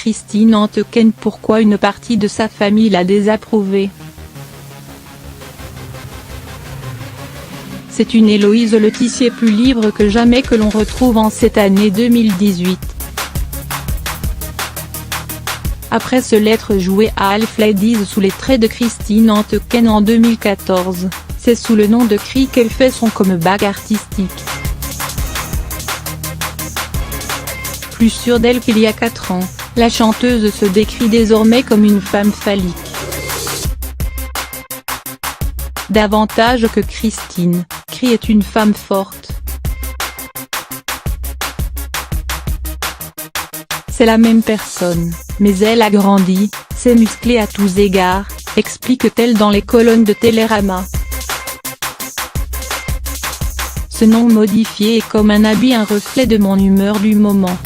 Christine Anteken pourquoi une partie de sa famille l'a désapprouvé. C'est une Héloïse Letizier plus libre que jamais que l'on retrouve en cette année 2018. Après se l'être jouée à Half Ladies sous les traits de Christine Anteken en 2014, c'est sous le nom de Cri qu'elle fait son comeback artistique. Plus sûre d'elle qu'il y a 4 ans, la chanteuse se décrit désormais comme une femme phallique. Davantage que Christine, Cri est une femme forte. C'est la même personne, mais elle a grandi, s'est musclée à tous égards, explique-t-elle dans les colonnes de Télérama. Ce nom modifié est comme un habit, un reflet de mon humeur du moment.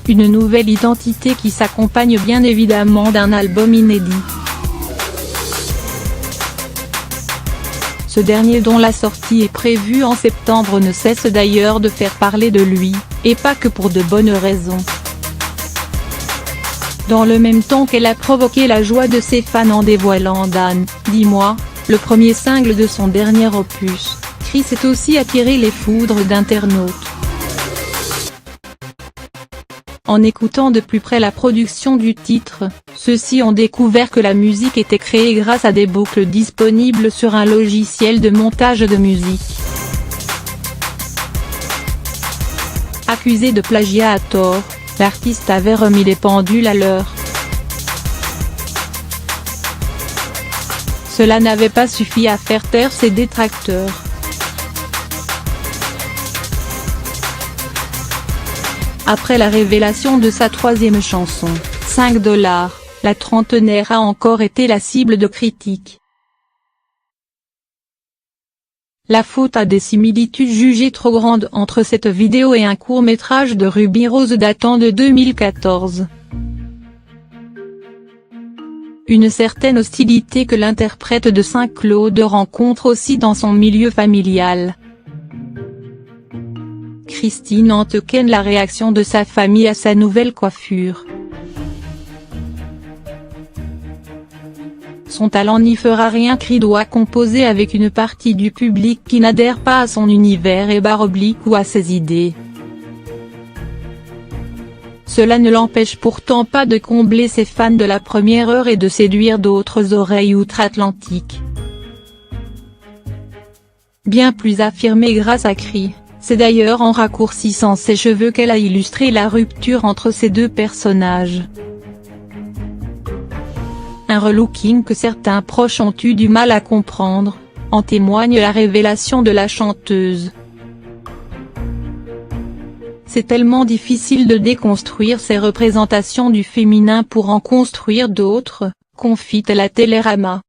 Une nouvelle identité qui s'accompagne bien évidemment d'un album inédit. Ce dernier dont la sortie est prévue en septembre ne cesse d'ailleurs de faire parler de lui, et pas que pour de bonnes raisons. Dans le même temps qu'elle a provoqué la joie de ses fans en dévoilant Dan, Dis-moi, le premier single de son dernier opus, Cri s'est aussi attiré les foudres d'internautes. En écoutant de plus près la production du titre, ceux-ci ont découvert que la musique était créée grâce à des boucles disponibles sur un logiciel de montage de musique. Accusé de plagiat à tort, l'artiste avait remis les pendules à l'heure. Cela n'avait pas suffi à faire taire ses détracteurs. Après la révélation de sa 3e chanson, 5 $, la trentenaire a encore été la cible de critiques. La faute a des similitudes jugées trop grandes entre cette vidéo et un court-métrage de Ruby Rose datant de 2014. Une certaine hostilité que l'interprète de Saint-Claude rencontre aussi dans son milieu familial. Christine Anteken, la réaction de sa famille à sa nouvelle coiffure. Son talent n'y fera rien, Cri doit composer avec une partie du public qui n'adhère pas à son univers et / ou à ses idées. Cela ne l'empêche pourtant pas de combler ses fans de la première heure et de séduire d'autres oreilles outre-Atlantique. Bien plus affirmée grâce à Cri. C'est d'ailleurs en raccourcissant ses cheveux qu'elle a illustré la rupture entre ces deux personnages. Un relooking que certains proches ont eu du mal à comprendre, en témoigne la révélation de la chanteuse. C'est tellement difficile de déconstruire ces représentations du féminin pour en construire d'autres, confie-t-elle à Télérama.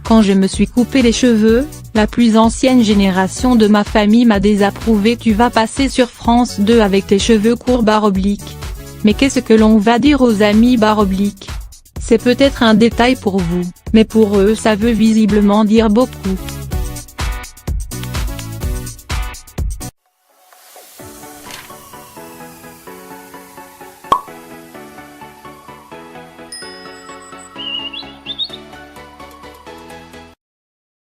Quand je me suis coupé les cheveux, la plus ancienne génération de ma famille m'a désapprouvé. Tu vas passer sur France 2 avec tes cheveux courts / Mais qu'est-ce que l'on va dire aux amis / C'est peut-être un détail pour vous, mais pour eux ça veut visiblement dire beaucoup.